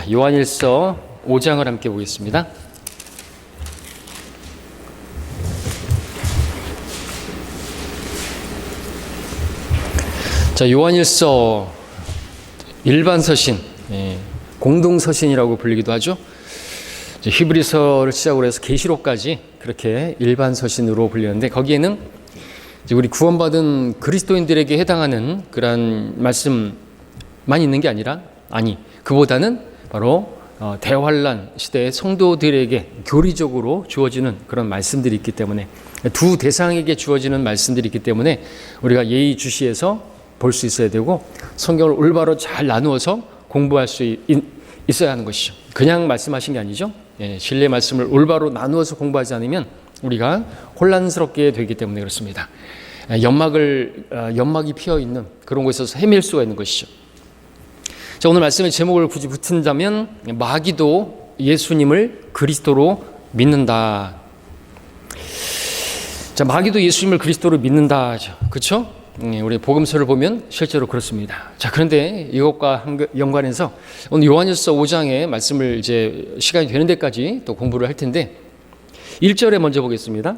자, 요한일서 5장을 함께 보겠습니다. 자, 요한일서 일반 서신, 공동 서신이라고 불리기도 하죠. 히브리서를 시작으로 해서 계시록까지 그렇게 일반 서신으로 불리는데, 거기에는 우리 구원받은 그리스도인들에게 해당하는 그러한 말씀만 있는 게 아니라, 그보다는 바로 대환란 시대의 성도들에게 교리적으로 주어지는 그런 말씀들이 있기 때문에, 두 대상에게 주어지는 말씀들이 있기 때문에 우리가 예의주시해서 볼 수 있어야 되고, 성경을 올바로 잘 나누어서 공부할 수 있어야 하는 것이죠. 그냥 말씀하신 게 아니죠. 진리의 말씀을 올바로 나누어서 공부하지 않으면 우리가 혼란스럽게 되기 때문에 그렇습니다. 연막이 피어 있는 그런 곳에서 헤맬 수가 있는 것이죠. 자, 오늘 말씀의 제목을 굳이 붙인다면, 마귀도 예수님을 그리스도로 믿는다. 자, 마귀도 예수님을 그리스도로 믿는다. 그렇죠? 우리 복음서를 보면 실제로 그렇습니다. 자, 그런데 이것과 연관해서 오늘 요한일서 5장의 말씀을 이제 시간이 되는 데까지 또 공부를 할 텐데, 1절에 먼저 보겠습니다.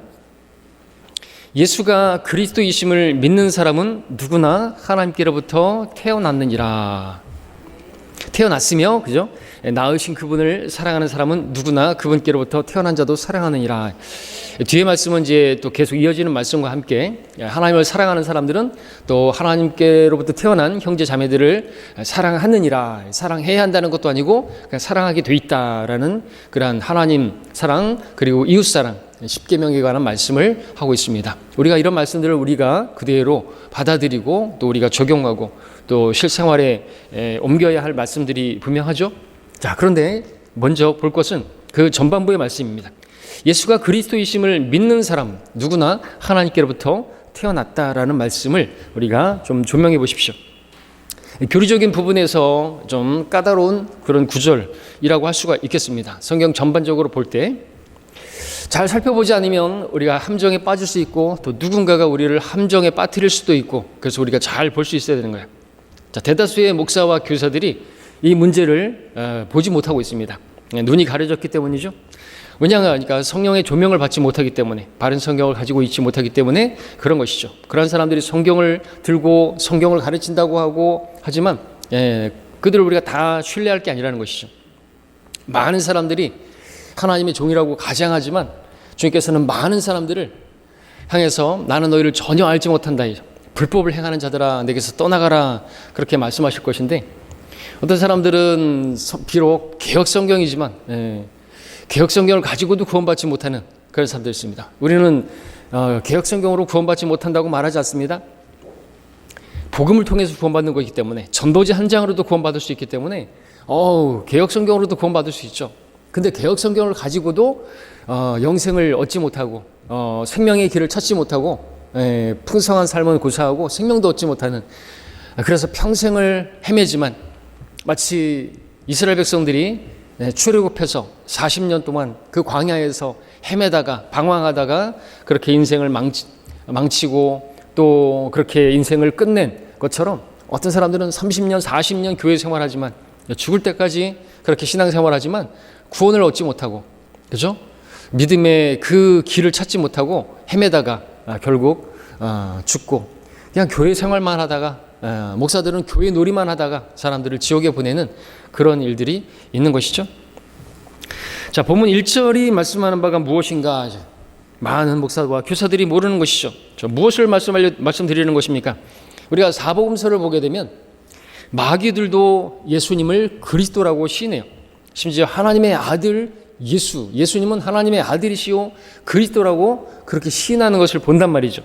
예수가 그리스도이심을 믿는 사람은 누구나 하나님께로부터 태어났느니라. 태어났으며, 그죠? 낳으신 그분을 사랑하는 사람은 누구나 그분께로부터 태어난 자도 사랑하느니라. 뒤에 말씀은 이제 또 계속 이어지는 말씀과 함께, 하나님을 사랑하는 사람들은 또 하나님께로부터 태어난 형제 자매들을 사랑하느니라. 사랑해야 한다는 것도 아니고 그냥 사랑하게 돼 있다라는 그러한 하나님 사랑, 그리고 이웃 사랑, 십계명에 관한 말씀을 하고 있습니다. 우리가 이런 말씀들을 우리가 그대로 받아들이고 또 우리가 적용하고 또 실생활에 옮겨야 할 말씀들이 분명하죠. 자, 그런데 먼저 볼 것은 그 전반부의 말씀입니다. 예수가 그리스도이심을 믿는 사람 누구나 하나님께로부터 태어났다라는 말씀을 우리가 좀 조명해 보십시오. 교리적인 부분에서 좀 까다로운 그런 구절이라고 할 수가 있겠습니다. 성경 전반적으로 볼 때 잘 살펴보지 않으면 우리가 함정에 빠질 수 있고, 또 누군가가 우리를 함정에 빠뜨릴 수도 있고, 그래서 우리가 잘 볼 수 있어야 되는 거예요. 자, 대다수의 목사와 교사들이 이 문제를 보지 못하고 있습니다. 눈이 가려졌기 때문이죠. 왜냐하면 성령의 조명을 받지 못하기 때문에, 바른 성경을 가지고 있지 못하기 때문에 그런 것이죠. 그런 사람들이 성경을 들고 성경을 가르친다고 하고 하지만 그들을 우리가 다 신뢰할 게 아니라는 것이죠. 많은 사람들이 하나님의 종이라고 가장하지만 주님께서는 많은 사람들을 향해서 나는 너희를 전혀 알지 못한다, 불법을 행하는 자들아 내게서 떠나가라, 그렇게 말씀하실 것인데, 어떤 사람들은 비록 개혁성경이지만 개혁성경을 가지고도 구원받지 못하는 그런 사람들이 있습니다. 우리는 개혁성경으로 구원받지 못한다고 말하지 않습니다. 복음을 통해서 구원받는 것이기 때문에, 전도지 한 장으로도 구원받을 수 있기 때문에 개혁성경으로도 구원받을 수 있죠. 근데 개혁성경을 가지고도 영생을 얻지 못하고 생명의 길을 찾지 못하고 풍성한 삶은 고사하고 생명도 얻지 못하는, 그래서 평생을 헤매지만, 마치 이스라엘 백성들이 출애굽해서 40년 동안 그 광야에서 헤매다가 방황하다가 그렇게 인생을 망치고 또 그렇게 인생을 끝낸 것처럼, 어떤 사람들은 30년 40년 교회 생활하지만, 죽을 때까지 그렇게 신앙생활하지만 구원을 얻지 못하고, 그죠? 믿음의 그 길을 찾지 못하고 헤매다가 결국 죽고, 그냥 교회 생활만 하다가, 목사들은 교회 놀이만 하다가 사람들을 지옥에 보내는 그런 일들이 있는 것이죠. 자, 본문 1절이 말씀하는 바가 무엇인가? 많은 목사와 교사들이 모르는 것이죠. 무엇을 말씀드리는 것입니까? 우리가 사복음서를 보게 되면 마귀들도 예수님을 그리스도라고 시인해요. 심지어 하나님의 아들 예수님은 하나님의 아들이시오 그리스도라고 그렇게 시인하는 것을 본단 말이죠.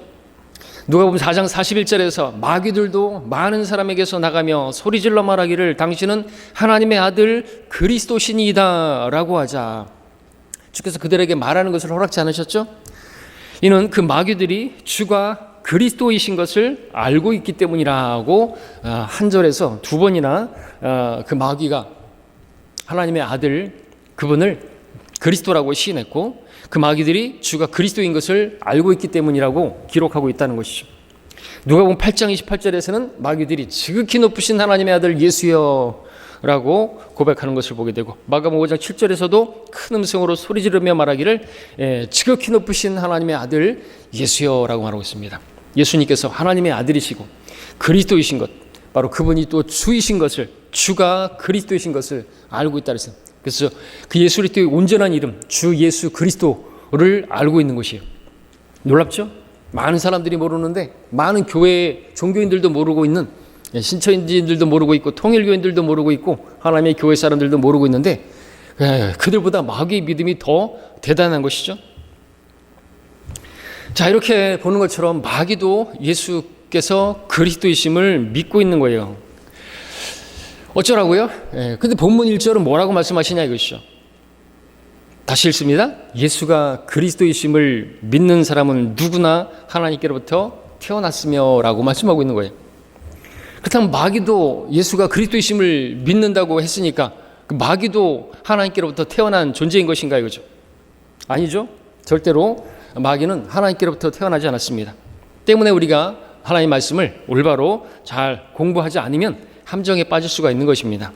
누가복음 4장 41절에서 마귀들도 많은 사람에게서 나가며 소리질러 말하기를 당신은 하나님의 아들 그리스도시니이다 라고 하자. 주께서 그들에게 말하는 것을 허락지 않으셨죠? 이는 그 마귀들이 주가 그리스도이신 것을 알고 있기 때문이라고 한 절에서 두 번이나 그 마귀가 하나님의 아들 그분을 그리스도라고 시인했고, 그 마귀들이 주가 그리스도인 것을 알고 있기 때문이라고 기록하고 있다는 것이죠. 누가복음 8장 28절에서는 마귀들이 지극히 높으신 하나님의 아들 예수여 라고 고백하는 것을 보게 되고, 마가복음 5장 7절에서도 큰 음성으로 소리 지르며 말하기를 지극히 높으신 하나님의 아들 예수여 라고 말하고 있습니다. 예수님께서 하나님의 아들이시고 그리스도이신 것, 바로 그분이 또 주이신 것을, 주가 그리스도이신 것을 알고 있다 그랬어요. 그래서 그 예수 그리스도의 온전한 이름 주 예수 그리스도를 알고 있는 것이에요. 놀랍죠? 많은 사람들이 모르는데, 많은 교회 종교인들도 모르고 있는, 신천지인들도 모르고 있고 통일교인들도 모르고 있고 하나님의 교회 사람들도 모르고 있는데, 그들보다 마귀의 믿음이 더 대단한 것이죠. 자, 이렇게 보는 것처럼 마귀도 예수께서 그리스도이심을 믿고 있는 거예요. 어쩌라고요? 근데 본문 1절은 뭐라고 말씀하시냐 이것이죠. 다시 읽습니다. 예수가 그리스도이심을 믿는 사람은 누구나 하나님께로부터 태어났으며 라고 말씀하고 있는 거예요. 그렇다면 마귀도 예수가 그리스도이심을 믿는다고 했으니까 그 마귀도 하나님께로부터 태어난 존재인 것인가 이거죠. 아니죠. 절대로 마귀는 하나님께로부터 태어나지 않았습니다. 때문에 우리가 하나님의 말씀을 올바로 잘 공부하지 않으면 함정에 빠질 수가 있는 것입니다.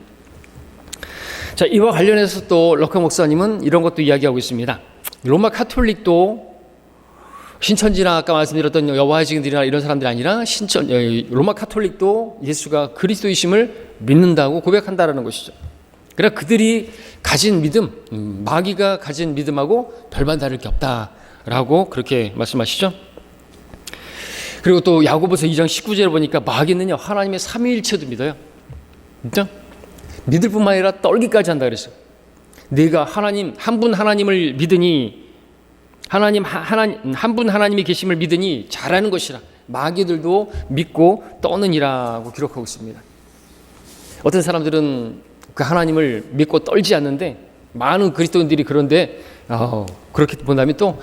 자, 이와 관련해서 또 럭커 목사님은 이런 것도 이야기하고 있습니다. 로마 카톨릭도 신천지나 아까 말씀드렸던 여호와의 증인들이나 이런 사람들이 아니라 로마 카톨릭도 예수가 그리스도이심을 믿는다고 고백한다라는 것이죠. 그러나 그들이 가진 믿음, 마귀가 가진 믿음하고 별반 다를 게 없다라고 그렇게 말씀하시죠. 그리고 또 야고보서 2장 19절에 보니까 마귀는요 하나님의 삼위일체도 믿어요. 진짜? 믿을 뿐만 아니라 떨기까지 한다 그랬어요. 네가 하나님 한 분 하나님을 믿으니, 하나님 한 분 하나님이 계심을 믿으니 잘하는 것이라 마귀들도 믿고 떠느니라고 기록하고 있습니다. 어떤 사람들은 그 하나님을 믿고 떨지 않는데, 많은 그리스도인들이 그런데 그렇게 본다면 또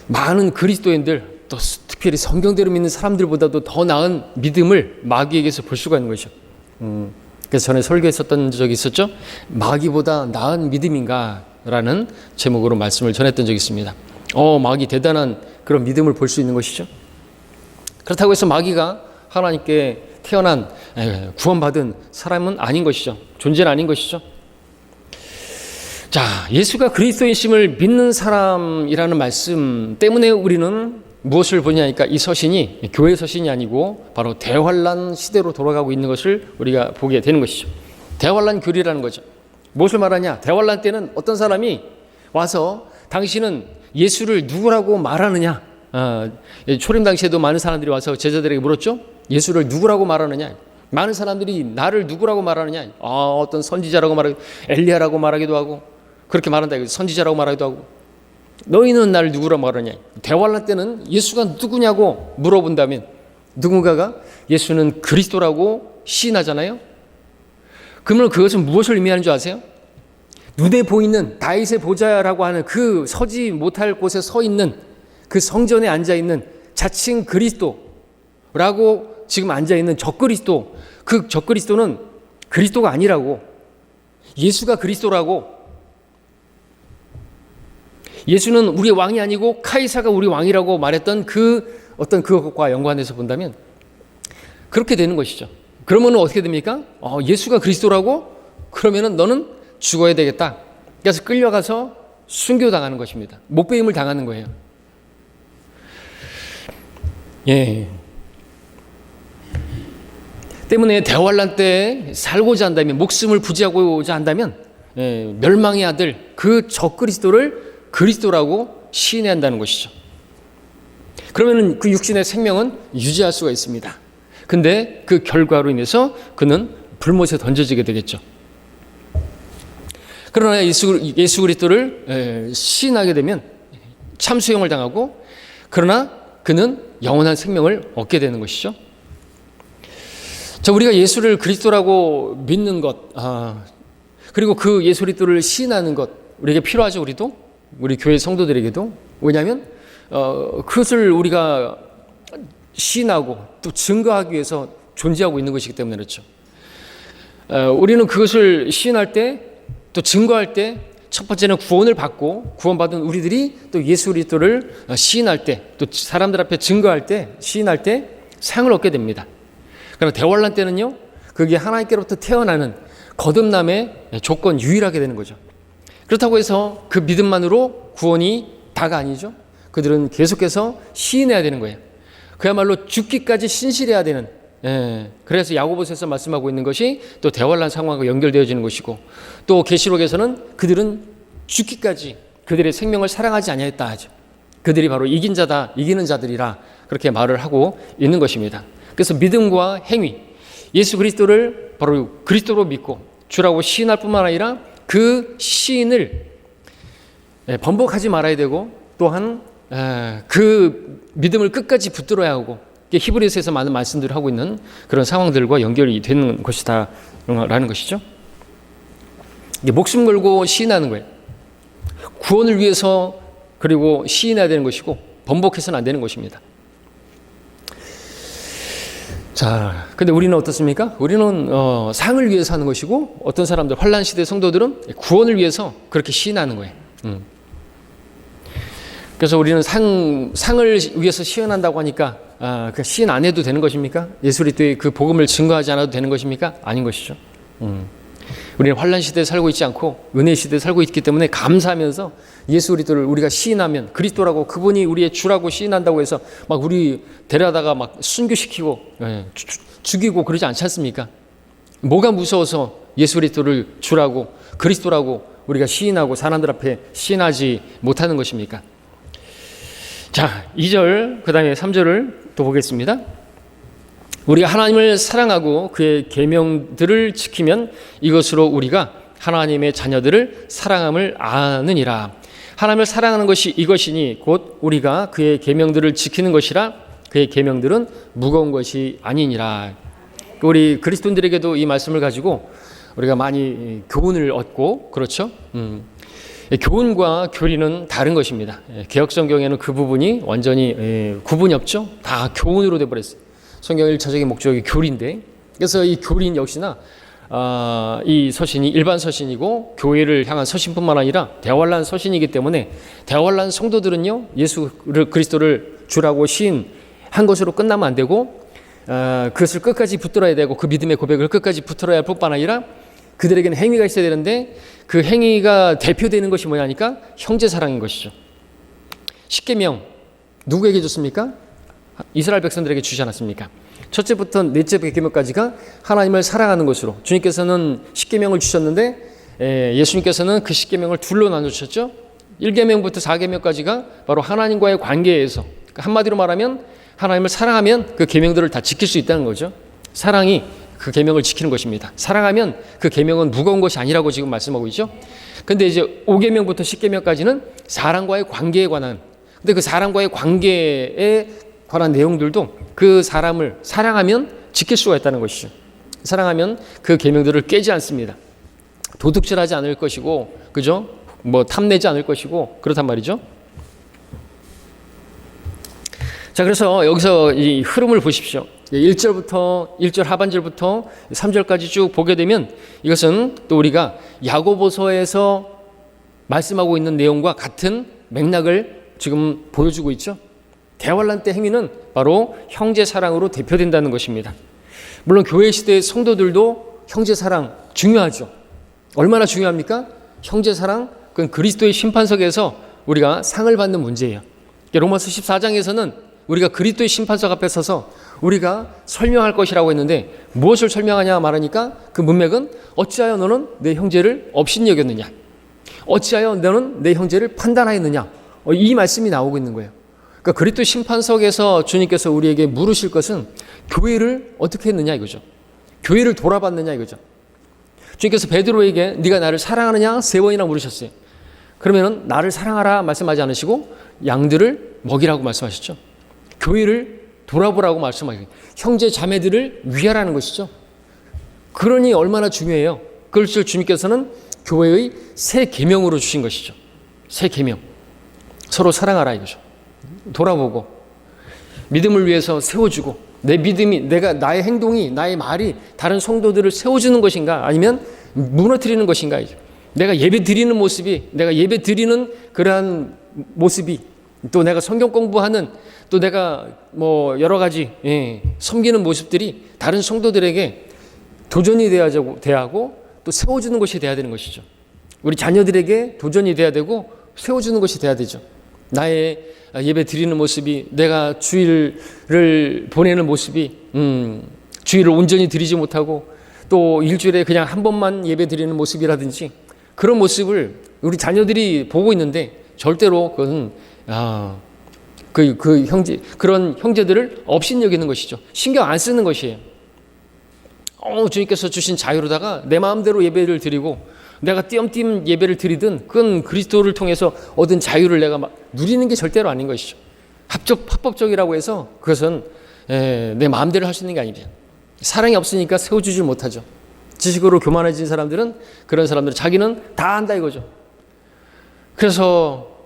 많은 그리스도인들, 또 특별히 성경대로 믿는 사람들보다도 더 나은 믿음을 마귀에게서 볼 수가 있는 것이죠. 그래서 전에 설교했었던 적이 있었죠. 마귀보다 나은 믿음인가 라는 제목으로 말씀을 전했던 적이 있습니다. 마귀 대단한 그런 믿음을 볼 수 있는 것이죠. 그렇다고 해서 마귀가 하나님께 태어난 구원받은 사람은 아닌 것이죠. 존재는 아닌 것이죠. 자, 예수가 그리스도이심을 믿는 사람이라는 말씀 때문에 우리는 무엇을 보냐니까 이 서신이 교회 서신이 아니고 바로 대환란 시대로 돌아가고 있는 것을 우리가 보게 되는 것이죠. 대환란 교리라는 거죠. 무엇을 말하냐? 대환란 때는 어떤 사람이 와서 당신은 예수를 누구라고 말하느냐? 초림 당시에도 많은 사람들이 와서 제자들에게 물었죠. 예수를 누구라고 말하느냐? 많은 사람들이 나를 누구라고 말하느냐? 어떤 선지자라고 말하고 엘리야라고 말하기도 하고 그렇게 말한다. 선지자라고 말하기도 하고. 너희는 나를 누구라고 말하냐? 대환란 때는 예수가 누구냐고 물어본다면 누군가가 예수는 그리스도라고 시인하잖아요. 그러면 그것은 무엇을 의미하는 줄 아세요? 눈에 보이는 다윗의 보좌라고 하는 그 서지 못할 곳에 서 있는 그 성전에 앉아 있는 자칭 그리스도라고 지금 앉아 있는 적그리스도, 그 적그리스도는 그리스도가 아니라고, 예수가 그리스도라고. 예수는 우리 왕이 아니고 카이사가 우리 왕이라고 말했던 그 어떤 그것과 연관해서 본다면 그렇게 되는 것이죠. 그러면 어떻게 됩니까? 예수가 그리스도라고? 그러면은 너는 죽어야 되겠다. 그래서 끌려가서 순교당하는 것입니다. 목배임을 당하는 거예요. 예. 때문에 대환란 때 살고자 한다면, 목숨을 부지하고자 한다면 멸망의 아들 그 적그리스도를 그리스도라고 시인해야 한다는 것이죠. 그러면 그 육신의 생명은 유지할 수가 있습니다. 근데 그 결과로 인해서 그는 불못에 던져지게 되겠죠. 그러나 예수 그리스도를 시인하게 되면 참수형을 당하고, 그러나 그는 영원한 생명을 얻게 되는 것이죠. 자, 우리가 예수를 그리스도라고 믿는 것, 그리고 그 예수 그리스도를 시인하는 것 우리에게 필요하죠. 우리 교회 성도들에게도. 왜냐하면 그것을 우리가 시인하고 또 증거하기 위해서 존재하고 있는 것이기 때문에 그렇죠. 우리는 그것을 시인할 때, 또 증거할 때, 첫 번째는 구원을 받고 구원받은 우리들이 또 예수 그리스도를 시인할 때, 또 사람들 앞에 증거할 때, 시인할 때 상을 얻게 됩니다. 그러나 대환란 때는요, 그게 하나님께로부터 태어나는 거듭남의 조건 유일하게 되는 거죠. 그렇다고 해서 그 믿음만으로 구원이 다가 아니죠. 그들은 계속해서 시인해야 되는 거예요. 그야말로 죽기까지 신실해야 되는. 그래서 야고보서에서 말씀하고 있는 것이 또 대환란 상황과 연결되어지는 것이고, 또 계시록에서는 그들은 죽기까지 그들의 생명을 사랑하지 아니하였다 하죠. 그들이 바로 이긴 자다, 이기는 자들이라 그렇게 말을 하고 있는 것입니다. 그래서 믿음과 행위, 예수 그리스도를 바로 그리스도로 믿고 주라고 시인할 뿐만 아니라 그 시인을 번복하지 말아야 되고, 또한 그 믿음을 끝까지 붙들어야 하고, 히브리서에서 많은 말씀들을 하고 있는 그런 상황들과 연결이 되는 것이다 라는 것이죠. 목숨 걸고 시인하는 거예요. 구원을 위해서 그리고 시인해야 되는 것이고, 번복해서는 안 되는 것입니다. 자, 근데 우리는 어떻습니까? 우리는 상을 위해서 하는 것이고, 어떤 사람들, 환란 시대 성도들은 구원을 위해서 그렇게 시인하는 거예요. 그래서 우리는 상을 위해서 시인한다고 하니까 그 시인 안 해도 되는 것입니까? 예수 그리스도의 그 복음을 증거하지 않아도 되는 것입니까? 아닌 것이죠. 우리는 환란 시대에 살고 있지 않고 은혜 시대에 살고 있기 때문에 감사하면서 예수 그리스도를 우리가 시인하면, 그리스도라고 그분이 우리의 주라고 시인한다고 해서 막 우리 데려다가 막 순교시키고 죽이고 그러지 않지 않습니까? 뭐가 무서워서 예수 그리스도를 주라고 그리스도라고 우리가 시인하고 사람들 앞에 시인하지 못하는 것입니까? 자, 2절 그 다음에 3절을 또 보겠습니다. 우리가 하나님을 사랑하고 그의 계명들을 지키면 이것으로 우리가 하나님의 자녀들을 사랑함을 아느니라. 하나님을 사랑하는 것이 이것이니 곧 우리가 그의 계명들을 지키는 것이라. 그의 계명들은 무거운 것이 아니니라. 우리 그리스도인들에게도 이 말씀을 가지고 우리가 많이 교훈을 얻고, 그렇죠? 교훈과 교리는 다른 것입니다. 개역성경에는 그 부분이 완전히 구분이 없죠. 다 교훈으로 돼버렸어요. 성경의 1차적인 목적이 교리인데, 그래서 이 교리는 역시나 이 서신이 일반 서신이고 교회를 향한 서신뿐만 아니라 대환란 서신이기 때문에 대환란 성도들은요, 예수 그리스도를 주라고 시인한 것으로 끝나면 안 되고, 그것을 끝까지 붙들어야 되고, 그 믿음의 고백을 끝까지 붙들어야 할 뿐만 아니라 그들에게는 행위가 있어야 되는데, 그 행위가 대표되는 것이 뭐냐니까 형제 사랑인 것이죠. 십계명 누구에게 줬습니까? 이스라엘 백성들에게 주지 않았습니까? 첫째부터 넷째 계명까지가 하나님을 사랑하는 것으로, 주님께서는 십계명을 주셨는데 예수님께서는 그 십계명을 둘로 나눠 주셨죠. 1계명부터 4계명까지가 바로 하나님과의 관계에서, 한마디로 말하면 하나님을 사랑하면 그 계명들을 다 지킬 수 있다는 거죠. 사랑이 그 계명을 지키는 것입니다. 사랑하면 그 계명은 무거운 것이 아니라고 지금 말씀하고 있죠. 근데 이제 5계명부터 10계명까지는 사람과의 관계에 관한, 근데 그 사람과의 관계에 관한 내용들도 그 사람을 사랑하면 지킬 수가 있다는 것이죠. 사랑하면 그 계명들을 깨지 않습니다. 도둑질하지 않을 것이고, 그죠? 뭐 탐내지 않을 것이고, 그렇단 말이죠. 자, 그래서 여기서 이 흐름을 보십시오. 1절 하반절부터 3절까지 쭉 보게 되면 이것은 또 우리가 야고보서에서 말씀하고 있는 내용과 같은 맥락을 지금 보여주고 있죠. 대환란 때 행위는 바로 형제 사랑으로 대표된다는 것입니다. 물론 교회 시대의 성도들도 형제 사랑 중요하죠. 얼마나 중요합니까? 형제 사랑, 그건 그리스도의 심판석에서 우리가 상을 받는 문제예요. 로마서 14장에서는 우리가 그리스도의 심판석 앞에 서서 우리가 설명할 것이라고 했는데, 무엇을 설명하냐 말하니까 그 문맥은 어찌하여 너는 내 형제를 업신 여겼느냐, 어찌하여 너는 내 형제를 판단하였느냐, 이 말씀이 나오고 있는 거예요. 그러니까 그리스도 심판석에서 주님께서 우리에게 물으실 것은 교회를 어떻게 했느냐 이거죠. 교회를 돌아봤느냐 이거죠. 주님께서 베드로에게 네가 나를 사랑하느냐 3번이나 물으셨어요. 그러면은 나를 사랑하라 말씀하지 않으시고 양들을 먹이라고 말씀하셨죠. 교회를 돌아보라고 말씀하시고 형제 자매들을 위하라는 것이죠. 그러니 얼마나 중요해요. 그것을 주님께서는 교회의 새 계명으로 주신 것이죠. 새 계명. 서로 사랑하라 이거죠. 돌아보고 믿음을 위해서 세워주고, 내 믿음이, 나의 행동이, 나의 말이 다른 성도들을 세워주는 것인가, 아니면 무너뜨리는 것인가 이죠. 내가 예배 드리는 모습이, 내가 예배 드리는 그러한 모습이, 또 내가 성경 공부하는, 또 내가 뭐 여러 가지 섬기는 모습들이 다른 성도들에게 도전이 대하고 또 세워주는 것이 돼야 되는 것이죠. 우리 자녀들에게 도전이 돼야 되고 세워주는 것이 돼야 되죠. 나의 예배 드리는 모습이, 내가 주일을 보내는 모습이 주일을 온전히 드리지 못하고 또 일주일에 그냥 한 번만 예배 드리는 모습이라든지 그런 모습을 우리 자녀들이 보고 있는데 절대로 그것은 그런 형제들을 업신여기는 것이죠. 신경 안 쓰는 것이에요. 주님께서 주신 자유로다가 내 마음대로 예배를 드리고 내가 띄엄띄엄 예배를 드리든 그건 그리스도를 통해서 얻은 자유를 내가 막 누리는 게 절대로 아닌 것이죠. 합법적이라고 해서 그것은 내 마음대로 할 수 있는 게 아닙니다. 사랑이 없으니까 세워주지 못하죠. 지식으로 교만해진 사람들은, 그런 사람들은 자기는 다 안다 이거죠. 그래서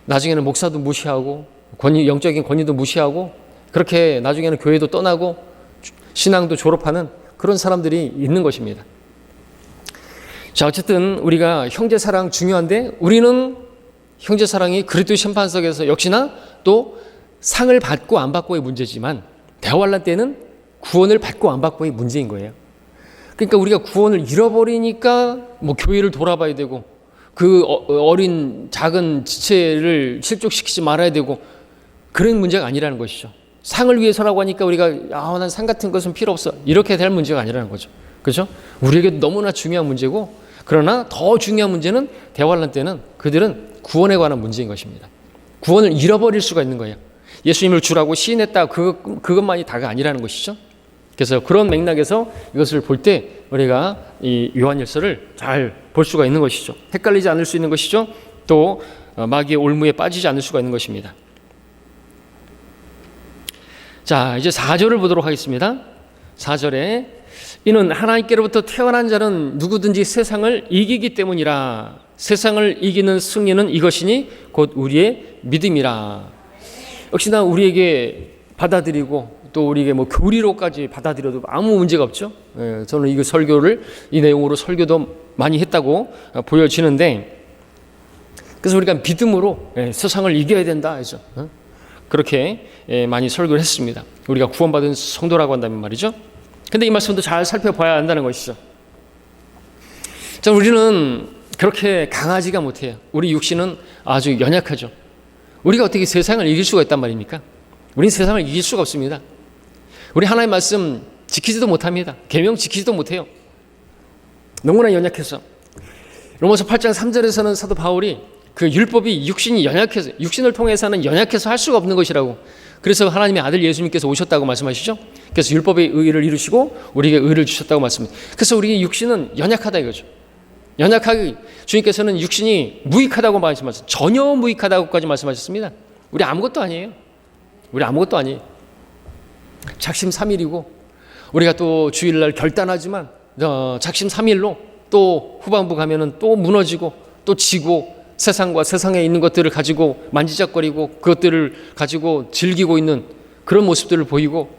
나중에는 목사도 무시하고 영적인 권위도 무시하고 그렇게 나중에는 교회도 떠나고 신앙도 졸업하는 그런 사람들이 있는 것입니다. 자, 어쨌든 우리가 형제사랑 중요한데 우리는 형제사랑이 그리스도 심판석에서 역시나 또 상을 받고 안 받고의 문제지만 대환란 때는 구원을 받고 안 받고의 문제인 거예요. 그러니까 우리가 구원을 잃어버리니까 뭐 교회를 돌아봐야 되고 그 어린 작은 지체를 실족시키지 말아야 되고 그런 문제가 아니라는 것이죠. 상을 위해서라고 하니까 우리가 난 상 같은 것은 필요 없어 이렇게 될 문제가 아니라는 거죠. 그렇죠? 우리에게 너무나 중요한 문제고, 그러나 더 중요한 문제는 대환란 때는 그들은 구원에 관한 문제인 것입니다. 구원을 잃어버릴 수가 있는 거예요. 예수님을 주라고 시인했다 그것만이 다가 아니라는 것이죠. 그래서 그런 맥락에서 이것을 볼 때 우리가 이 요한일서를 잘 볼 수가 있는 것이죠. 헷갈리지 않을 수 있는 것이죠. 또 마귀의 올무에 빠지지 않을 수가 있는 것입니다. 자, 이제 4절을 보도록 하겠습니다. 4절에 이는 하나님께로부터 태어난 자는 누구든지 세상을 이기기 때문이라. 세상을 이기는 승리는 이것이니 곧 우리의 믿음이라. 역시나 우리에게 받아들이고 또 우리에게 뭐 교리로까지 받아들여도 아무 문제가 없죠. 저는 이 설교를 이 내용으로 설교도 많이 했다고 보여지는데, 그래서 우리가 믿음으로 세상을 이겨야 된다 해서 그렇게 많이 설교를 했습니다. 우리가 구원받은 성도라고 한다면 말이죠. 근데 이 말씀도 잘 살펴봐야 한다는 것이죠. 자, 우리는 그렇게 강하지가 못해요. 우리 육신은 아주 연약하죠. 우리가 어떻게 세상을 이길 수가 있단 말입니까? 우리는 세상을 이길 수가 없습니다. 우리 하나님의 말씀 지키지도 못합니다. 계명 지키지도 못해요. 너무나 연약해서. 로마서 8장 3절에서는 사도 바울이 그 율법이 육신이 연약해서, 육신을 통해서는 연약해서 할 수가 없는 것이라고, 그래서 하나님의 아들 예수님께서 오셨다고 말씀하시죠. 그래서 율법의 의를 이루시고 우리에게 의를 주셨다고 말씀합니다. 그래서 우리 육신은 연약하다 이거죠. 연약하기, 주님께서는 육신이 무익하다고 말씀하셨어요. 전혀 무익하다고까지 말씀하셨습니다. 우리 아무것도 아니에요. 우리 아무것도 아니에요. 작심삼일이고, 우리가 또 주일날 결단하지만 작심삼일로 또 후반부 가면은 또 무너지고 또 지고, 세상과 세상에 있는 것들을 가지고 만지작거리고 그것들을 가지고 즐기고 있는 그런 모습들을 보이고,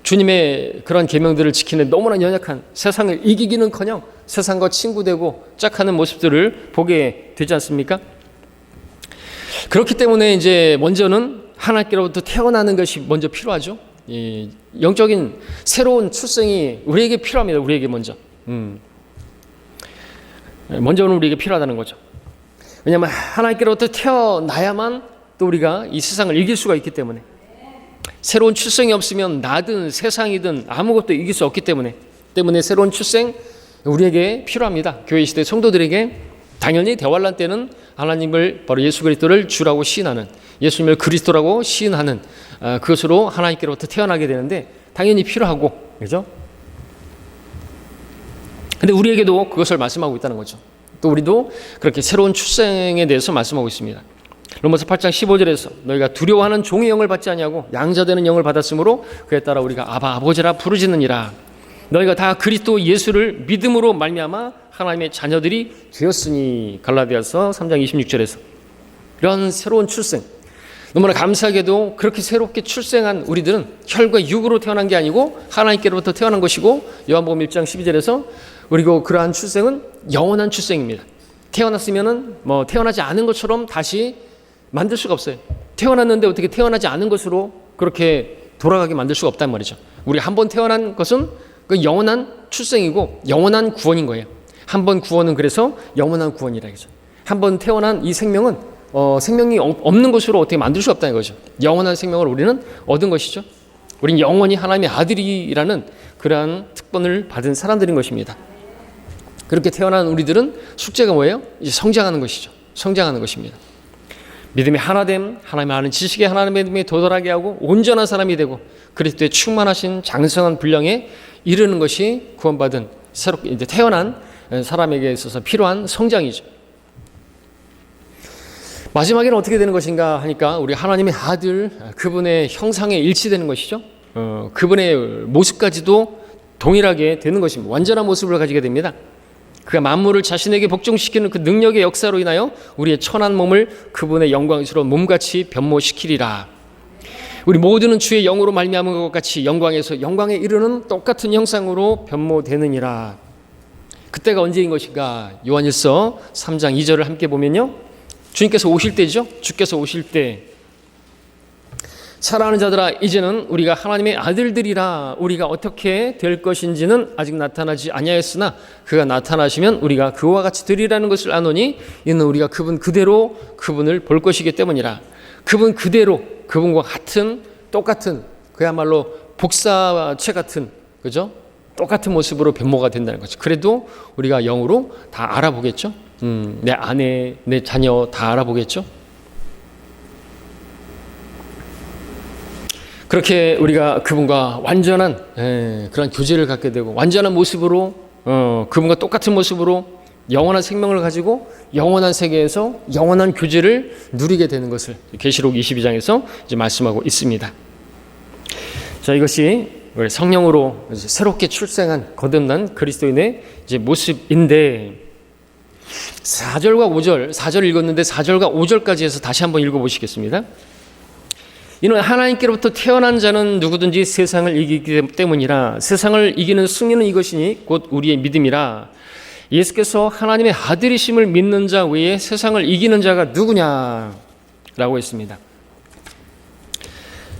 주님의 그런 계명들을 지키는 너무나 연약한, 세상을 이기기는커녕 세상과 친구되고 짝하는 모습들을 보게 되지 않습니까? 그렇기 때문에 이제 먼저는 하나님께로부터 태어나는 것이 먼저 필요하죠. 이 영적인 새로운 출생이 우리에게 필요합니다. 우리에게 먼저는 우리에게 필요하다는 거죠. 왜냐하면 하나님께로부터 태어나야만 또 우리가 이 세상을 이길 수가 있기 때문에, 새로운 출생이 없으면 나든 세상이든 아무것도 이길 수 없기 때문에 새로운 출생 우리에게 필요합니다. 교회 시대 성도들에게 당연히 대환란 때는 하나님을, 바로 예수 그리스도를 주라고 시인하는, 예수님을 그리스도라고 시인하는 그것으로 하나님께로부터 태어나게 되는데 당연히 필요하고, 그죠? 근데 우리에게도 그것을 말씀하고 있다는 거죠. 또 우리도 그렇게 새로운 출생에 대해서 말씀하고 있습니다. 로마서 8장 15절에서 너희가 두려워하는 종의 영을 받지 아니하고 양자되는 영을 받았으므로 그에 따라 우리가 아바 아버지라 부르짖느니라. 너희가 다 그리스도 예수를 믿음으로 말미암아 하나님의 자녀들이 되었으니. 갈라디아서 3장 26절에서 이런 새로운 출생, 너무나 감사하게도 그렇게 새롭게 출생한 우리들은 혈과 육으로 태어난 게 아니고 하나님께로부터 태어난 것이고, 요한복음 1장 12절에서 그리고 그러한 출생은 영원한 출생입니다. 태어났으면은 태어나지 않은 것처럼 다시 만들 수가 없어요. 태어났는데 어떻게 태어나지 않은 것으로 그렇게 돌아가게 만들 수가 없단 말이죠. 우리 한 번 태어난 것은 그 영원한 출생이고 영원한 구원인 거예요. 한 번 구원은 그래서 영원한 구원이라 이거죠. 한 번 태어난 이 생명은 생명이 없는 것으로 어떻게 만들 수 없다는 거죠. 영원한 생명을 우리는 얻은 것이죠. 우리는 영원히 하나님의 아들이라는 그러한 특권을 받은 사람들인 것입니다. 그렇게 태어난 우리들은 숙제가 뭐예요? 이제 성장하는 것이죠. 성장하는 것입니다. 믿음의 하나됨, 하나님을 아는 지식의 하나님에 도달하게 하고 온전한 사람이 되고 그리스도의 충만하신 장성한 분량에 이르는 것이 구원받은 새롭게 이제 태어난 사람에게 있어서 필요한 성장이죠. 마지막에는 어떻게 되는 것인가 하니까 우리 하나님의 아들 그분의 형상에 일치되는 것이죠. 그분의 모습까지도 동일하게 되는 것입니다. 완전한 모습을 가지게 됩니다. 그가 만물을 자신에게 복종시키는 그 능력의 역사로 인하여 우리의 천한 몸을 그분의 영광스러운 몸같이 변모시키리라. 우리 모두는 주의 영으로 말미암은 것 같이 영광에서 영광에 이르는 똑같은 형상으로 변모되느니라. 그때가 언제인 것인가? 요한일서 3장 2절을 함께 보면요. 주님께서 오실 때죠. 주께서 오실 때 사랑하는 자들아 이제는 우리가 하나님의 아들들이라. 우리가 어떻게 될 것인지는 아직 나타나지 아니하였으나 그가 나타나시면 우리가 그와 같이 되리라는 것을 아노니 이는 우리가 그분 그대로 그분을 볼 것이기 때문이라. 그분 그대로 그분과 같은 똑같은 그야말로 복사체 같은 그죠? 똑같은 모습으로 변모가 된다는 거죠. 그래도 우리가 영으로 다 알아보겠죠. 내 아내, 내 자녀 다 알아보겠죠. 그렇게 우리가 그분과 완전한 그런 교제를 갖게 되고 완전한 모습으로 그분과 똑같은 모습으로 영원한 생명을 가지고 영원한 세계에서 영원한 교제를 누리게 되는 것을 계시록 22장에서 이제 말씀하고 있습니다. 자, 이것이 성령으로 새롭게 출생한 거듭난 그리스도인의 이제 모습인데 4절과 5절, 4절 읽었는데 4절과 5절까지 해서 다시 한번 읽어보시겠습니다. 이는 하나님께로부터 태어난 자는 누구든지 세상을 이기기 때문이라. 세상을 이기는 승리는 이것이니 곧 우리의 믿음이라. 예수께서 하나님의 아들이심을 믿는 자 외에 세상을 이기는 자가 누구냐라고 했습니다.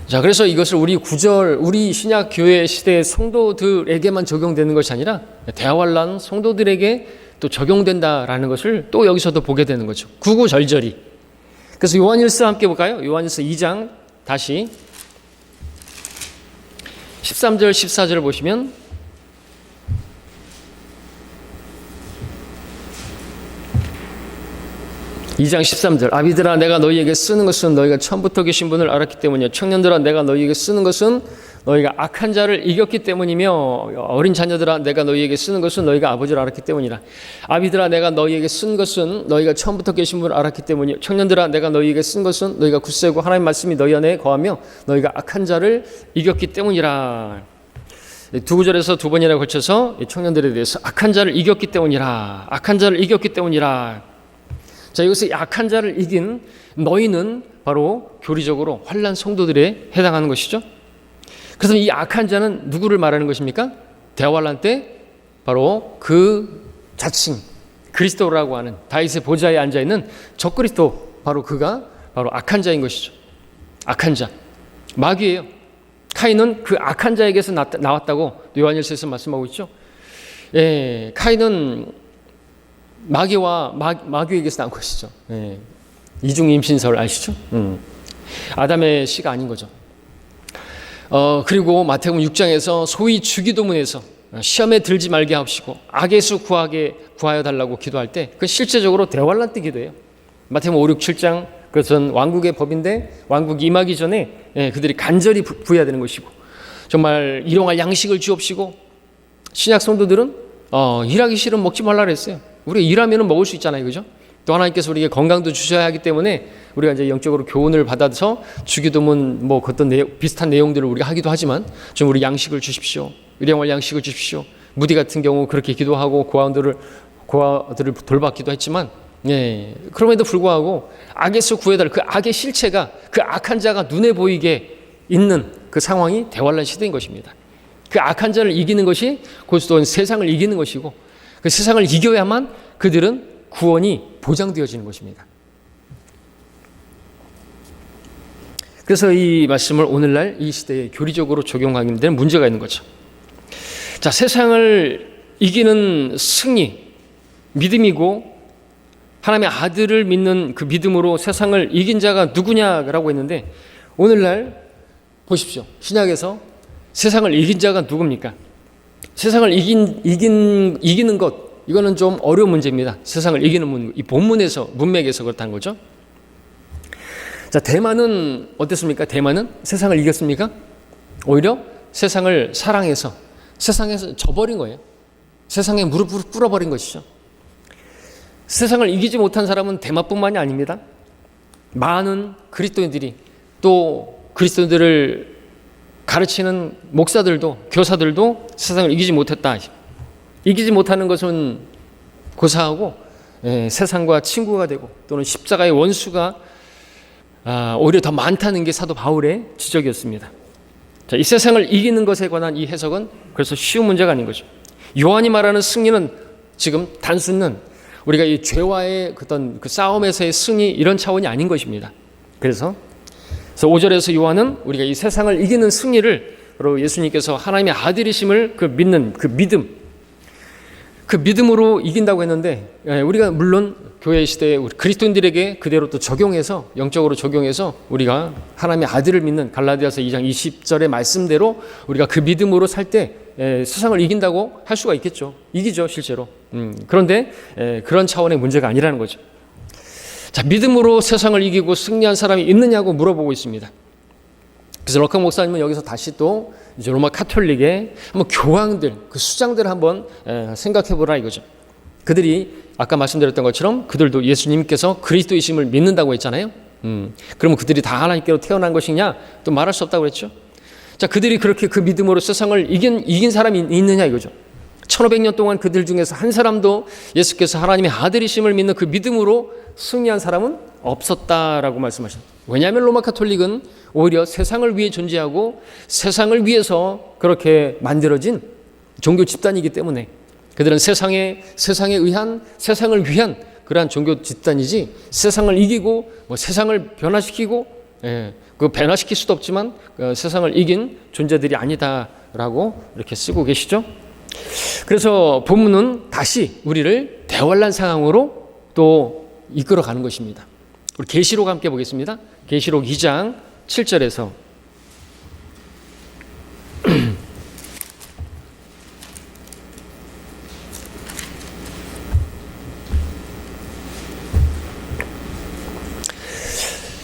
자, 그래서 이것을 우리 구절, 우리 신약 교회 시대의 성도들에게만 적용되는 것이 아니라 대환란 성도들에게 또 적용된다라는 것을 또 여기서도 보게 되는 거죠. 구구절절히. 그래서 요한일서 함께 볼까요? 요한일서 2장 다시 13절 14절을 보시면 (2장 13절) 아비들아 내가 너희에게 쓰는 것은 너희가 처음부터 계신 분을 알았기 때문이요 청년들아 내가 너희에게 쓰는 것은 너희가 악한 자를 이겼기 때문이며 어린 자녀들아 내가 너희에게 쓰는 것은 너희가 아버지를 알았기 때문이라. 아비들아 내가 너희에게 쓴 것은 너희가 처음부터 계신 분을 알았기 때문이요 청년들아 내가 너희에게 쓴 것은 너희가 굳세고 하나님 말씀이 너희 안에 거하며 너희가 악한 자를 이겼기 때문이라. 두 구절에서 두 번이나 걸쳐서 청년들에 대해서 악한 자를 이겼기 때문이라. 악한 자를 이겼기 때문이라. 자, 이것을 악한 자를 이긴 너희는 바로 교리적으로 환난 성도들에 해당하는 것이죠. 그래서 이 악한 자는 누구를 말하는 것입니까? 대환란 때 바로 그 자칭 그리스도라고 하는 다윗의 보좌에 앉아있는 적그리스도 바로 그가 바로 악한 자인 것이죠. 악한 자 마귀예요. 카인은 그 악한 자에게서 나왔다고 요한일서에서 말씀하고 있죠. 예, 카인은 마귀와 마귀에게서 나온 것이죠. 예, 이중 임신설 아시죠? 아담의 씨가 아닌 거죠. 그리고 마태복음 6장에서 소위 주기도문에서 시험에 들지 말게 하옵시고 악의 수 구하여 달라고 기도할 때 그 실제적으로 대환란 때 기도예요. 마태복음 5, 6, 7장 그것은 왕국의 법인데 왕국이 임하기 전에 그들이 간절히 구해야 되는 것이고 정말 일용할 양식을 주옵시고 신약 성도들은 일하기 싫으면 먹지 말라 그랬어요. 우리가 일하면 먹을 수 있잖아요. 그죠? 또 하나님께서 우리에게 건강도 주셔야 하기 때문에 우리가 이제 영적으로 교훈을 받아서 주기도문 뭐 어떤 비슷한 내용들을 우리가 하기도 하지만 좀 우리 양식을 주십시오. 일용할 양식을 주십시오. 무디 같은 경우 그렇게 기도하고 고아들을 돌봤기도 했지만 그럼에도 불구하고 악에서 구해달 그 악의 실체가 그 악한 자가 눈에 보이게 있는 그 상황이 대환란 시대인 것입니다. 그 악한 자를 이기는 것이 곧 세상을 이기는 것이고 그 세상을 이겨야만 그들은 구원이 보장되어지는 것입니다. 그래서 이 말씀을 오늘날 이 시대에 교리적으로 적용하게 되는 문제가 있는 거죠. 자, 세상을 이기는 승리, 믿음이고 하나님의 아들을 믿는 그 믿음으로 세상을 이긴 자가 누구냐라고 했는데, 오늘날 보십시오. 신약에서 세상을 이긴 자가 누굽니까? 세상을 이기는 것, 이거는 좀 어려운 문제입니다. 세상을 이기는 이 본문에서, 문맥에서 그렇다는 거죠. 자, 대만은 어땠습니까? 대만은 세상을 이겼습니까? 오히려 세상을 사랑해서 세상에서 져버린 거예요. 세상에 무릎을 꿇어버린 것이죠. 세상을 이기지 못한 사람은 대만뿐만이 아닙니다. 많은 그리스도인들이, 또 그리스도인들을 가르치는 목사들도, 교사들도 세상을 이기지 못했다. 이기지 못하는 것은 고사하고 세상과 친구가 되고, 또는 십자가의 원수가 오히려 더 많다는 게 사도 바울의 지적이었습니다. 자, 이 세상을 이기는 것에 관한 이 해석은 그래서 쉬운 문제가 아닌 거죠. 요한이 말하는 승리는 지금 단순한 우리가 이 죄와의 어떤 그 싸움에서의 승리, 이런 차원이 아닌 것입니다. 그래서 5절에서 요한은 우리가 이 세상을 이기는 승리를 바로 예수님께서 하나님의 아들이심을 그 믿는 그 믿음으로 이긴다고 했는데, 우리가 물론 교회 시대에 우리 그리스도인들에게 그대로 또 적용해서, 영적으로 적용해서 우리가 하나님의 아들을 믿는 갈라디아서 2장 20절의 말씀대로 우리가 그 믿음으로 살 때 세상을 이긴다고 할 수가 있겠죠. 이기죠, 실제로. 그런데 그런 차원의 문제가 아니라는 거죠. 자, 믿음으로 세상을 이기고 승리한 사람이 있느냐고 물어보고 있습니다. 그래서 럭커 목사님은 여기서 다시 또 이제 로마 카톨릭의 한번 교황들, 그 수장들을 한번 생각해 보라 이거죠. 그들이 아까 말씀드렸던 것처럼 그들도 예수님께서 그리스도이심을 믿는다고 했잖아요. 그러면 그들이 다 하나님께로 태어난 것이냐? 또 말할 수 없다고 그랬죠. 자, 그들이 그렇게 그 믿음으로 세상을 이긴 사람이 있느냐 이거죠. 1500년 동안 그들 중에서 한 사람도 예수께서 하나님의 아들이심을 믿는 그 믿음으로 승리한 사람은 없었다라고 말씀하셨습니다. 왜냐하면 로마 카톨릭은 오히려 세상을 위해 존재하고 세상을 위해서 그렇게 만들어진 종교 집단이기 때문에, 그들은 세상을 위한 그러한 종교 집단이지, 세상을 이기고 세상을 변화시키고, 그 변화시킬 수도 없지만 세상을 이긴 존재들이 아니다라고 이렇게 쓰고 계시죠. 그래서 본문은 다시 우리를 대환란 상황으로 또 이끌어가는 것입니다. 우리 계시록 함께 보겠습니다. 계시록 2장 7절에서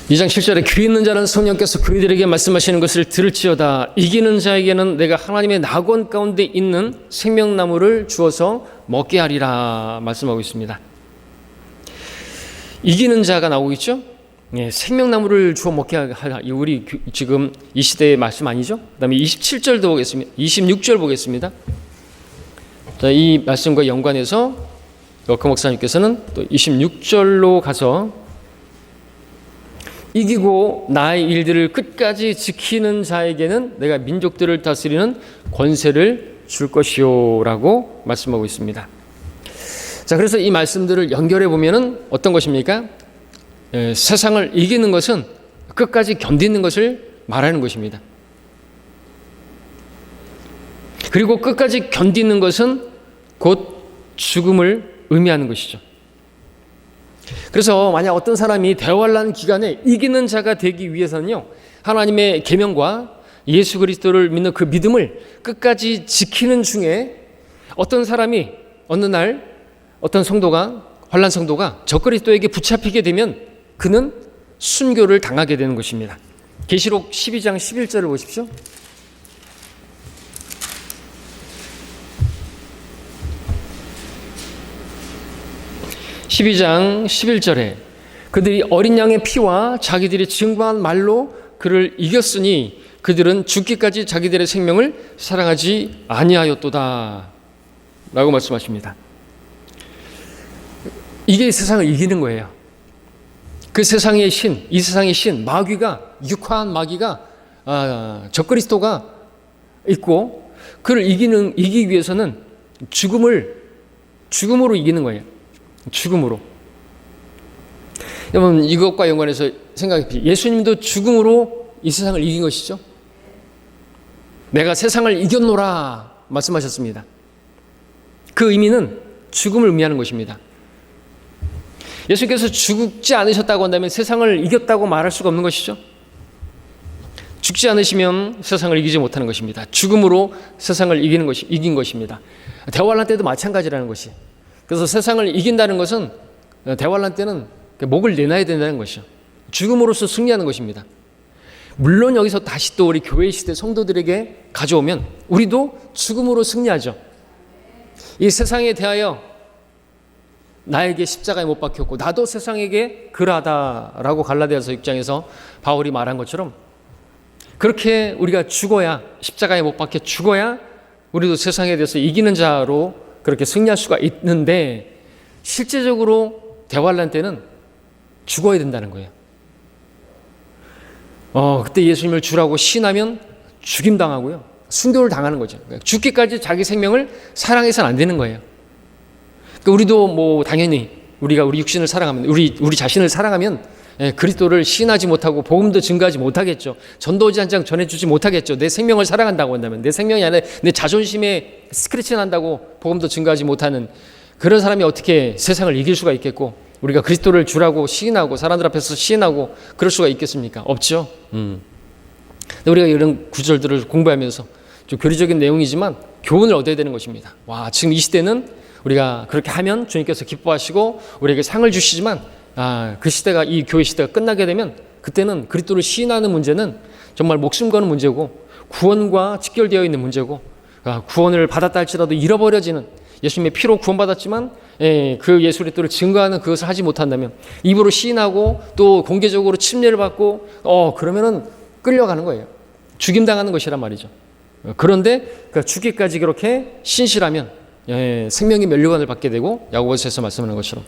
이 장 7절에 귀 있는 자는 성령께서 그들에게 말씀하시는 것을 들을지어다. 이기는 자에게는 내가 하나님의 낙원 가운데 있는 생명나무를 주어서 먹게 하리라 말씀하고 있습니다. 이기는 자가 나오고 있죠. 생명나무를 주어 먹게 하라. 우리 지금 이 시대의 말씀 아니죠? 그 다음에 27절도 보겠습니다. 26절 보겠습니다. 자, 이 말씀과 연관해서 럭커 목사님께서는 또 26절로 가서 이기고 나의 일들을 끝까지 지키는 자에게는 내가 민족들을 다스리는 권세를 줄 것이요 라고 말씀하고 있습니다. 자, 그래서 이 말씀들을 연결해 보면은 어떤 것입니까? 세상을 이기는 것은 끝까지 견디는 것을 말하는 것입니다. 그리고 끝까지 견디는 것은 곧 죽음을 의미하는 것이죠. 그래서 만약 어떤 사람이 대환란 기간에 이기는 자가 되기 위해서는요, 하나님의 계명과 예수 그리스도를 믿는 그 믿음을 끝까지 지키는 중에 어떤 사람이 어느 날 어떤 성도가, 환란 성도가 적그리스도에게 붙잡히게 되면 그는 순교를 당하게 되는 것입니다. 계시록 12장 11절을 보십시오. (12장 11절에) 그들이 어린 양의 피와 자기들이 증거한 말로 그를 이겼으니 그들은 죽기까지 자기들의 생명을 사랑하지 아니하였도다 라고 말씀하십니다. 이게 세상을 이기는 거예요. 그 세상의 신, 이 세상의 신, 마귀가, 육화한 마귀가, 적그리스도가 있고, 그를 이기기 위해서는 죽음으로 이기는 거예요. 죽음으로. 여러분, 이것과 연관해서 생각해 보세요. 예수님도 죽음으로 이 세상을 이긴 것이죠. 내가 세상을 이겼노라 말씀하셨습니다. 그 의미는 죽음을 의미하는 것입니다. 예수께서 죽지 않으셨다고 한다면 세상을 이겼다고 말할 수가 없는 것이죠. 죽지 않으시면 세상을 이기지 못하는 것입니다. 죽음으로 세상을 이긴 것입니다. 대환란 때도 마찬가지라는 것이. 그래서 세상을 이긴다는 것은 대환란 때는 목을 내놔야 된다는 것이죠. 죽음으로써 승리하는 것입니다. 물론 여기서 다시 또 우리 교회 시대 성도들에게 가져오면 우리도 죽음으로 승리하죠. 이 세상에 대하여 나에게 십자가에 못 박혔고 나도 세상에게 그러하다라고 갈라디아서 6장에서 바울이 말한 것처럼 그렇게 우리가 죽어야, 십자가에 못 박혀 죽어야 우리도 세상에 대해서 이기는 자로 그렇게 승리할 수가 있는데, 실제적으로 대환란 때는 죽어야 된다는 거예요. 그때 예수님을 주라고 시인하면 죽임당하고요, 순교를 당하는 거죠. 죽기까지 자기 생명을 사랑해서는 안 되는 거예요. 그러니까 우리도 뭐 당연히 우리가 우리 육신을 사랑하면, 우리 자신을 사랑하면 그리스도를 시인하지 못하고 복음도 증거하지 못하겠죠. 전도지 한 장 전해주지 못하겠죠. 내 생명을 사랑한다고 한다면, 내 생명이 아니라 내 자존심에 스크래치 난다고 복음도 증거하지 못하는 그런 사람이 어떻게 세상을 이길 수가 있겠고, 우리가 그리스도를 주라고 시인하고 사람들 앞에서 시인하고 그럴 수가 있겠습니까? 없죠. 우리가 이런 구절들을 공부하면서 좀 교리적인 내용이지만 교훈을 얻어야 되는 것입니다. 와, 지금 이 시대는 우리가 그렇게 하면 주님께서 기뻐하시고 우리에게 상을 주시지만, 그 시대가, 이 교회 시대가 끝나게 되면 그때는 그리스도를 시인하는 문제는 정말 목숨 거는 문제고 구원과 직결되어 있는 문제고, 구원을 받았다 할지라도 잃어버려지는, 예수님의 피로 구원받았지만 그 예수 그리스도를 증거하는 그것을 하지 못한다면, 입으로 시인하고 또 공개적으로 침례를 받고 그러면은 끌려가는 거예요. 죽임당하는 것이란 말이죠. 그런데 죽기까지 그렇게 신실하면 생명의 면류관을 받게 되고, 야고보서에서 말씀하는 것처럼,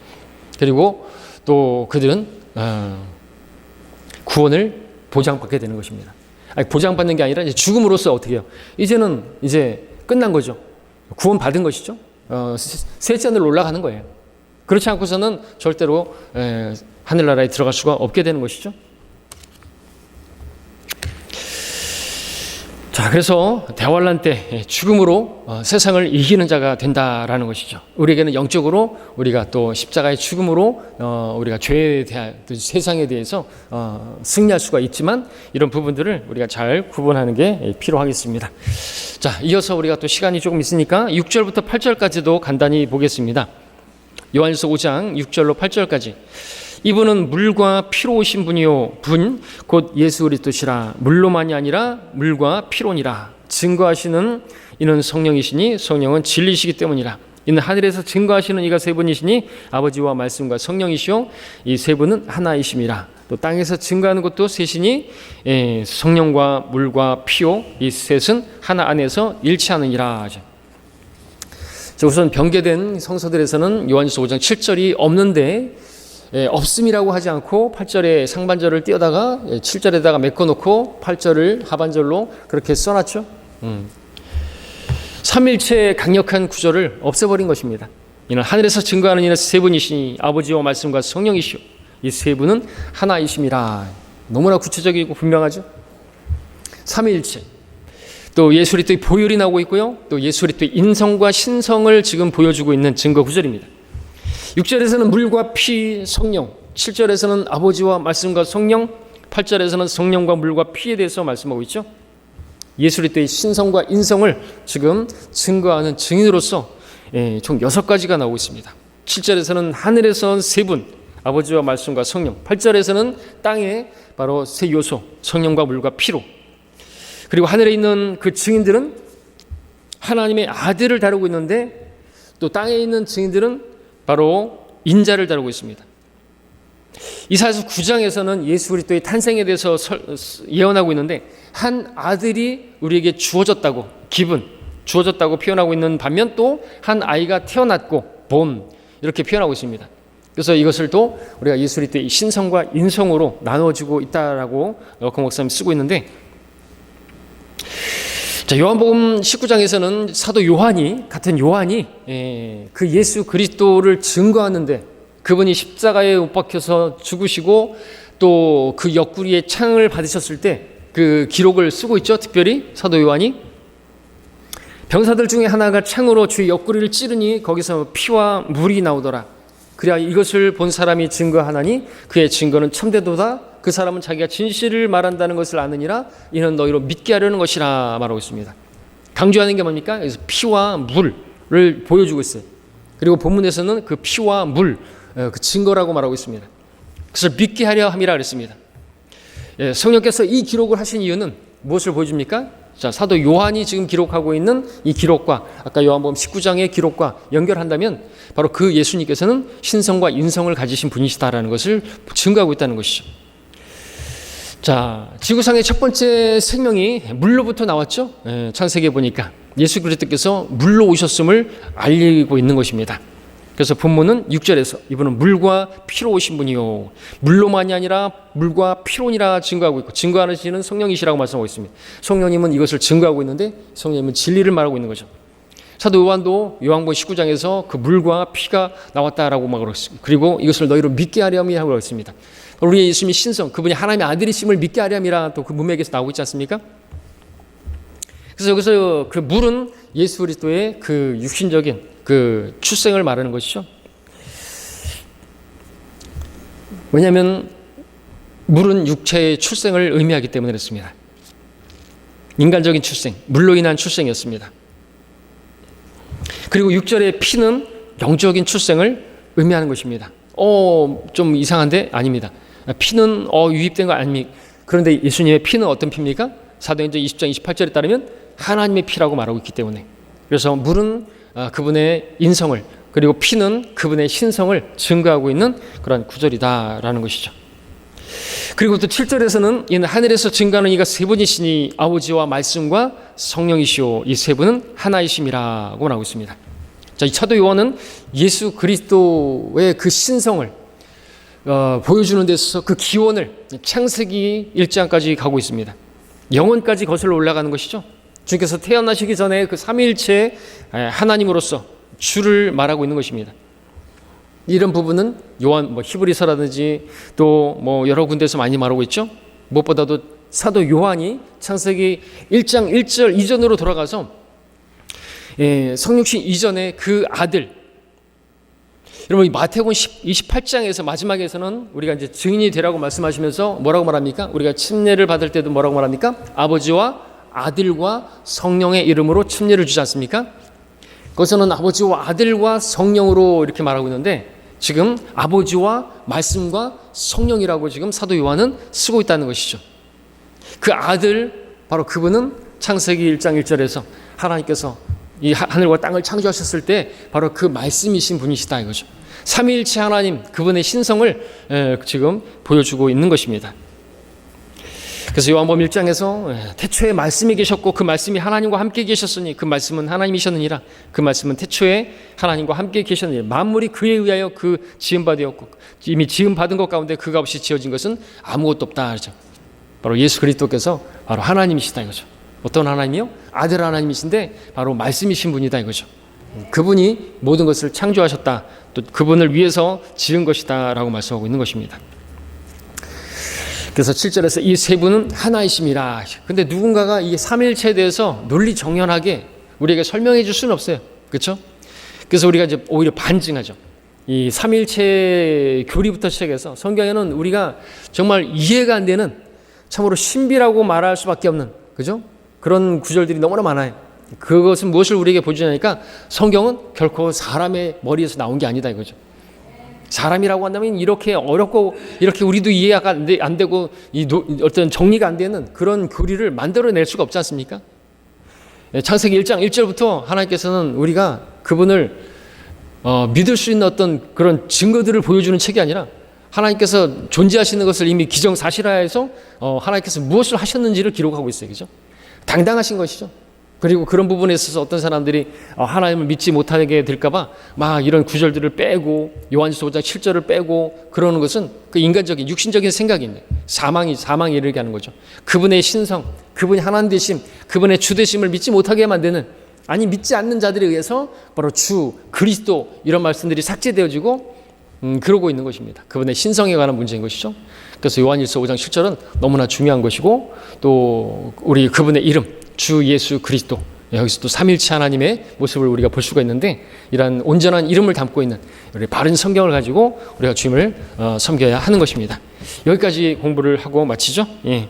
그리고 또 그들은 구원을 보장받게 되는 것입니다. 보장받는 게 아니라 이제 죽음으로써 어떻게 해요? 이제는 이제 끝난 거죠. 구원 받은 것이죠. 셋째 하늘로 올라가는 거예요. 그렇지 않고서는 절대로 하늘나라에 들어갈 수가 없게 되는 것이죠. 자, 그래서 대환란 때 죽음으로 세상을 이기는 자가 된다라는 것이죠. 우리에게는 영적으로 우리가 또 십자가의 죽음으로 우리가 죄에 대한, 세상에 대해서 승리할 수가 있지만, 이런 부분들을 우리가 잘 구분하는 게 필요하겠습니다. 자, 이어서 우리가 또 시간이 조금 있으니까 6절부터 8절까지도 간단히 보겠습니다. 요한일서 5장 6절로 8절까지. 이분은 물과 피로 오신 분이요, 곧 예수 그리스도시라. 물로만이 아니라 물과 피로니라. 증거하시는 이는 성령이시니 성령은 진리시기 때문이라. 이는 하늘에서 증거하시는 이가 세 분이시니 아버지와 말씀과 성령이시요, 이 세 분은 하나이심이라. 또 땅에서 증거하는 것도 셋이니 성령과 물과 피요, 이 셋은 하나 안에서 일치하느니라. 우선 변개된 성서들에서는 요한일서 5장 7절이 없는데, 없음이라고 하지 않고 8절에 상반절을 띄어다가 7절에다가 메꿔놓고 8절을 하반절로 그렇게 써놨죠. 삼일체의 강력한 구절을 없애버린 것입니다. 이는 하늘에서 증거하는 이는 세 분이시니 아버지와 말씀과 성령이시오, 이 세 분은 하나이심이라. 너무나 구체적이고 분명하죠. 삼위일체. 또 예수 그리스도의 보혈이 나오고 있고요, 또 예수 그리스도의 인성과 신성을 지금 보여주고 있는 증거 구절입니다. 6절에서는 물과 피, 성령, 7절에서는 아버지와 말씀과 성령, 8절에서는 성령과 물과 피에 대해서 말씀하고 있죠. 예수 그리스도의 신성과 인성을 지금 증거하는 증인으로서 총 6가지가 나오고 있습니다. 7절에서는 하늘에서 세 분, 아버지와 말씀과 성령, 8절에서는 땅에 바로 세 요소, 성령과 물과 피로. 그리고 하늘에 있는 그 증인들은 하나님의 아들을 다루고 있는데, 또 땅에 있는 증인들은 바로 인자를 다루고 있습니다. 이사야서 9장에서는 예수 그리스도의 탄생에 대해서 예언하고 있는데, 한 아들이 우리에게 주어졌다고, 주어졌다고 표현하고 있는 반면, 또 한 아이가 태어났고 본, 이렇게 표현하고 있습니다. 그래서 이것을 또 우리가 예수 그리스도의 신성과 인성으로 나눠지고 있다라고 그 목사님이 쓰고 있는데, 자, 요한복음 19장에서는 사도 요한이, 같은 요한이 그 예수 그리스도를 증거하는데, 그분이 십자가에 못 박혀서 죽으시고 또 그 옆구리에 창을 받으셨을 때 그 기록을 쓰고 있죠. 특별히 사도 요한이 병사들 중에 하나가 창으로 주의 옆구리를 찌르니 거기서 피와 물이 나오더라. 그래야 이것을 본 사람이 증거하나니 그의 증거는 참되도다. 그 사람은 자기가 진실을 말한다는 것을 아느니라. 이는 너희로 믿게 하려는 것이라 말하고 있습니다. 강조하는 게 뭡니까? 여기서 피와 물을 보여주고 있어요. 그리고 본문에서는 그 피와 물, 그 증거라고 말하고 있습니다. 그래서 믿게 하려 함이라 그랬습니다. 성령께서 이 기록을 하신 이유는 무엇을 보여줍니까? 자, 사도 요한이 지금 기록하고 있는 이 기록과 아까 요한복음 19장의 기록과 연결한다면 바로 그 예수님께서는 신성과 인성을 가지신 분이시다라는 것을 증거하고 있다는 것이죠. 자, 지구상의 첫 번째 생명이 물로부터 나왔죠. 창세기에 보니까 예수 그리스도께서 물로 오셨음을 알리고 있는 것입니다. 그래서 본문은 6절에서 이분은 물과 피로 오신 분이요, 물로만이 아니라 물과 피로니라 증거하고 있고, 증거하시는 성령이시라고 말씀하고 있습니다. 성령님은 이것을 증거하고 있는데 성령님은 진리를 말하고 있는 거죠. 사도 요한도 요한복음 19장에서 그 물과 피가 나왔다라고 말하고 있습니다. 그리고 이것을 너희로 믿게 하렴이 하고 있습니다. 우리의 예수님이 신성, 그분이 하나님의 아들이심을 믿게 하렴이라 또 그 문맥에서 나오고 있지 않습니까? 그래서 여기서 그 물은 예수 그리스도의 그 육신적인 그 출생을 말하는 것이죠. 왜냐하면 물은 육체의 출생을 의미하기 때문에 그렇습니다. 인간적인 출생, 물로 인한 출생이었습니다. 그리고 6절의 피는 영적인 출생을 의미하는 것입니다. 좀 이상한데? 아닙니다. 피는 유입된 거 아닙니까? 그런데 예수님의 피는 어떤 피입니까? 사도행전 20장 28절에 따르면 하나님의 피라고 말하고 있기 때문에, 그래서 물은 그분의 인성을, 그리고 피는 그분의 신성을 증거하고 있는 그런 구절이다라는 것이죠. 그리고 또 7절에서는 이는 하늘에서 증거하는 이가 세 분이시니 아버지와 말씀과 성령이시오, 이 세 분은 하나이심이라고 나오고 있습니다. 자, 이 사도 요한은 예수 그리스도의 그 신성을 보여주는 데 있어서 그 기원을 창세기 1장까지 가고 있습니다. 영원까지 거슬러 올라가는 것이죠. 주님께서 태어나시기 전에 그 삼위일체 하나님으로서 주를 말하고 있는 것입니다. 이런 부분은 요한 히브리서라든지 또 여러 군데서 많이 말하고 있죠. 무엇보다도 사도 요한이 창세기 1장 1절 이전으로 돌아가서 성육신 이전에 그 아들, 여러분 마태복음 28장에서 마지막에서는 우리가 이제 증인이 되라고 말씀하시면서 뭐라고 말합니까? 우리가 침례를 받을 때도 뭐라고 말합니까? 아버지와 아들과 성령의 이름으로 침례를 주지 않습니까? 거기서는 아버지와 아들과 성령으로 이렇게 말하고 있는데 지금 아버지와 말씀과 성령이라고 지금 사도 요한은 쓰고 있다는 것이죠. 그 아들, 바로 그분은 창세기 1장 1절에서 하나님께서 이 하늘과 땅을 창조하셨을 때 바로 그 말씀이신 분이시다 이거죠. 삼위일체 하나님, 그분의 신성을 지금 보여주고 있는 것입니다. 그래서 요한복음 1장에서 태초에 말씀이 계셨고 그 말씀이 하나님과 함께 계셨으니 그 말씀은 하나님이셨느니라. 그 말씀은 태초에 하나님과 함께 계셨느니라. 만물이 그에 의하여 그 지은 바 되었고 이미 지은 받은 것 가운데 그가 없이 지어진 것은 아무것도 없다 그러죠. 바로 예수 그리스도께서 바로 하나님이시다 이거죠. 어떤 하나님이요? 아들 하나님이신데 바로 말씀이신 분이다 이거죠. 그분이 모든 것을 창조하셨다, 또 그분을 위해서 지은 것이다 라고 말씀하고 있는 것입니다. 그래서 7절에서 이 세 분은 하나이심이라. 근데 누군가가 이 삼일체에 대해서 논리 정연하게 우리에게 설명해 줄 수는 없어요. 그렇죠? 그래서 우리가 이제 오히려 반증하죠. 이 삼일체 교리부터 시작해서 성경에는 우리가 정말 이해가 안 되는, 참으로 신비라고 말할 수밖에 없는, 그죠? 그런 구절들이 너무나 많아요. 그것은 무엇을 우리에게 보여주냐니까 성경은 결코 사람의 머리에서 나온 게 아니다 이거죠. 사람이라고 한다면 이렇게 어렵고 이렇게 우리도 이해가 안 되고 어떤 정리가 안 되는 그런 교리를 만들어낼 수가 없지 않습니까? 창세기 1장 1절부터 하나님께서는 우리가 그분을 믿을 수 있는 어떤 그런 증거들을 보여주는 책이 아니라 하나님께서 존재하시는 것을 이미 기정사실화해서 하나님께서 무엇을 하셨는지를 기록하고 있어요. 그죠? 당당하신 것이죠. 그리고 그런 부분에 있어서 어떤 사람들이 하나님을 믿지 못하게 될까봐 막 이런 구절들을 빼고 요한일서 5장 7절을 빼고 그러는 것은 그 인간적인 육신적인 생각인데 사망에 이르게 하는 거죠. 그분의 신성, 그분이 하나님 되심, 그분의 주 되심을 믿지 못하게 만드는, 아니 믿지 않는 자들에 의해서 바로 주, 그리스도 이런 말씀들이 삭제되어지고 그러고 있는 것입니다. 그분의 신성에 관한 문제인 것이죠. 그래서 요한일서 5장 7절은 너무나 중요한 것이고 또 우리 그분의 이름 주 예수 그리스도, 여기서 또 삼일체 하나님의 모습을 우리가 볼 수가 있는데, 이러한 온전한 이름을 담고 있는 우리 바른 성경을 가지고 우리가 주님을 섬겨야 하는 것입니다. 여기까지 공부를 하고 마치죠. 예.